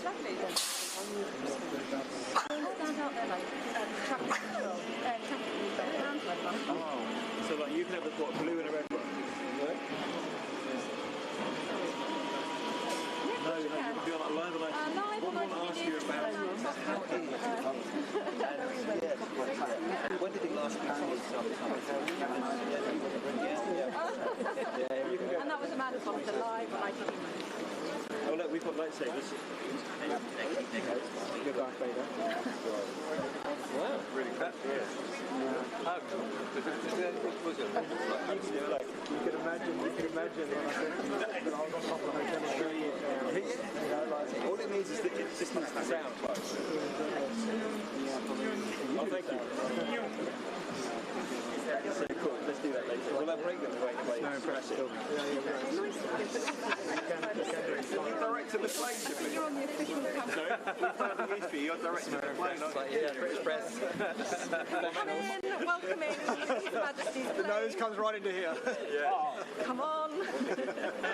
lovely. Stand out there like traffic control. So like you can have a blue and a red one. No, you can be on like live and I want to ask you about when did it last be? And that was a marathon, the live lighting. Oh look, we've got lightsabers. You're Darth Vader. Wow, really fast. Yeah. You can imagine when I said that I was on top of the hotel all it needs is the sound. Oh, thank you. So cool, let's do that later. Will that break them away? No, impressive. You directed the plane. You're on the official camera. Sorry? You're directing the plane. Yeah, British press. Come in, welcome in. His Majesty's plane. The nose comes right into here. Yeah. Oh, come on.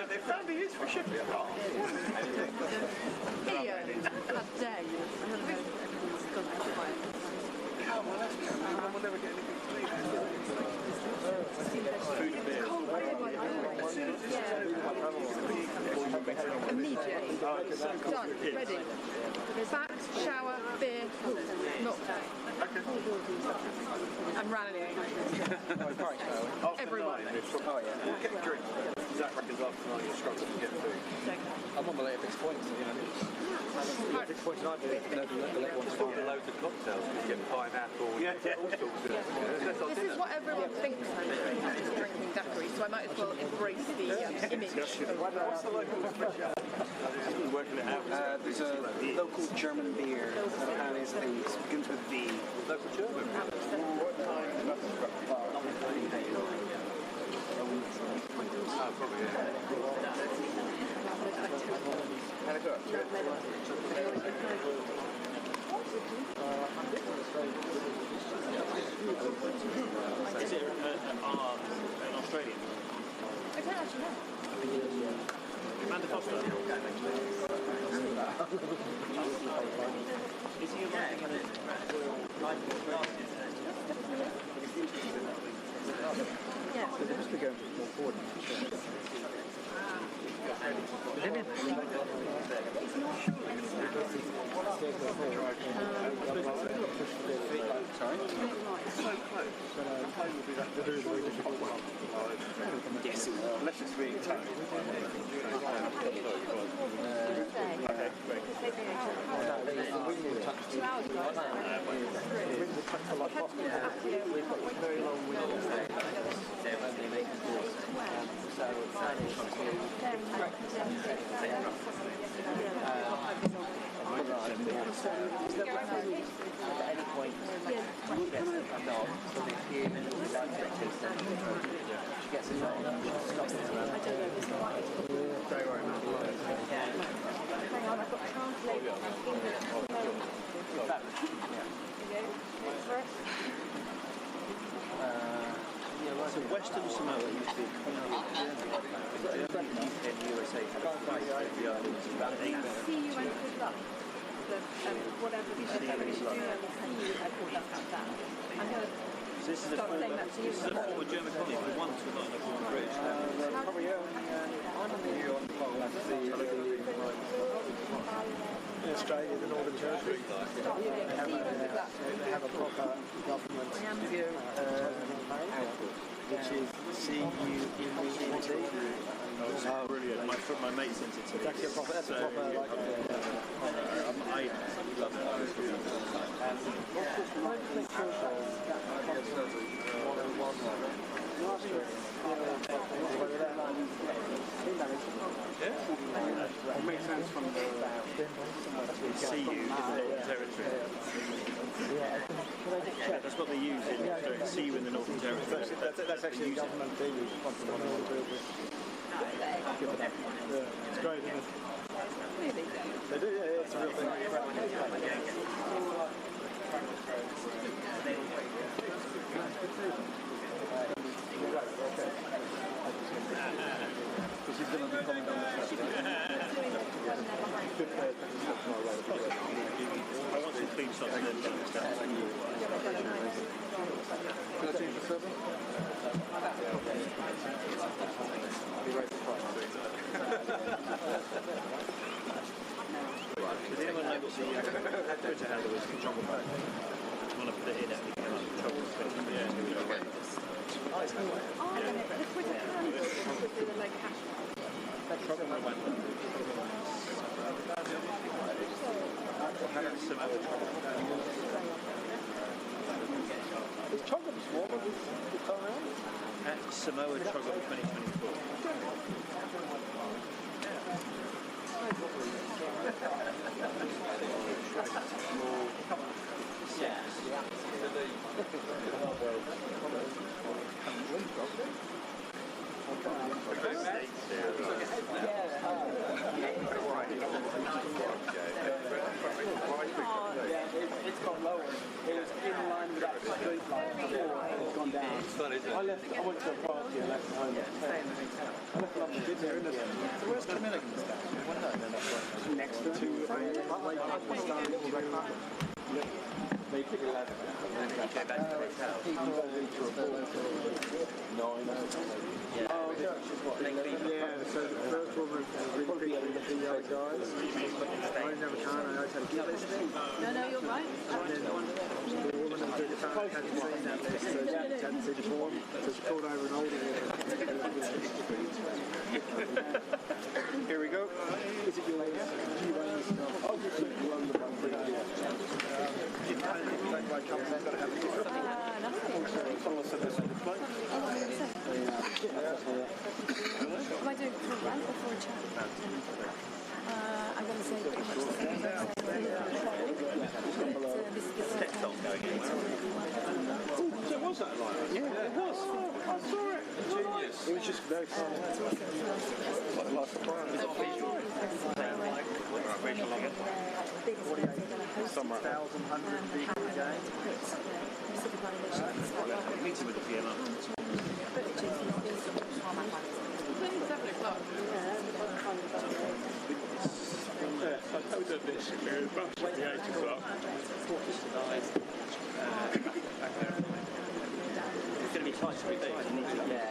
They found a use for shipping. Here, how dare you? We'll never get anything to eat. Food and beer. Immediately. Done. Ready. Back, shower, beer, not I'm rallying. Everyone. We'll get a drink. Zach reckons after tonight you're struggling to get food. I'm on the late 6 points, you know. 6 points tonight, do you? No, the late ones. Loads of cocktails. You get pineapple. Yeah, all sorts of This is what everyone thinks I'm drinking daiquiri, so I might as well embrace the image. What's the local speciality? Working it out. There's a local German beer that begins with V. Local German. Probably, yeah. Is it an Australian? I don't actually know. Amanda Foster. Is he arriving in Yeah. So they must be going more forward. Yes, unless it's really tight. Okay, great. 2 hours ago. Very long windows. At any point, she gets a lot of Don't worry about it. Hang on, I've got translated. So Western Samoa used to be in USA for 5 years, about 8. See you and good luck. Whatever you should do, I call that down. I'm going to So this is a former German colony who once were not in a former British. In Australia, the Northern Territory, they have a proper government view, which is CUENT. Oh, brilliant! My mate sent it to me. It's actually a proper. That's a proper like. I love It makes sense from the CU in the Northern Territory. Yeah, that's what they use in CU in the Northern Territory. That's actually government they use. It's great, isn't it? Really? They do, yeah, it's a real thing. She's going to be coming down the clean shots and then get this down. Can I change the server? Be right surprised. Does anyone know what the Twitter handle is for chocolate bag? Do you want to put it in it? Chocolate bag. Yeah. Oh, and the Twitter handle would be the like Is chocolate smaller this time around? At Samoa Chocolate 2024. It's gone lower. It was in line with that street light before, and it's gone down. It's fun, isn't it? I went to a party and left home. I left London. So where's Camilligan's down? Next to They took 11 and then they came back to the hotel. Yeah, so the first one was really big with the young guys. I didn't have a car and I always had a kid listening. No, you're right. And then the woman that was doing the car hadn't seen that list, so she hadn't seen the form, so she called over an older woman. Here we go. Is it yours? Do you run yourself? I'll just let you run the one. Someone said this on the plane. Am I doing it for a rant or for a chat? I'm going to say pretty much the same thing. So was that like? Yeah, it was. I saw it. Genius. It was just very fun. Like surprise. Somewhere 1,100 people a day. Meeting with the PMO. I told her this we were rushed at the 8 o'clock. It's going to be tight, 3 days.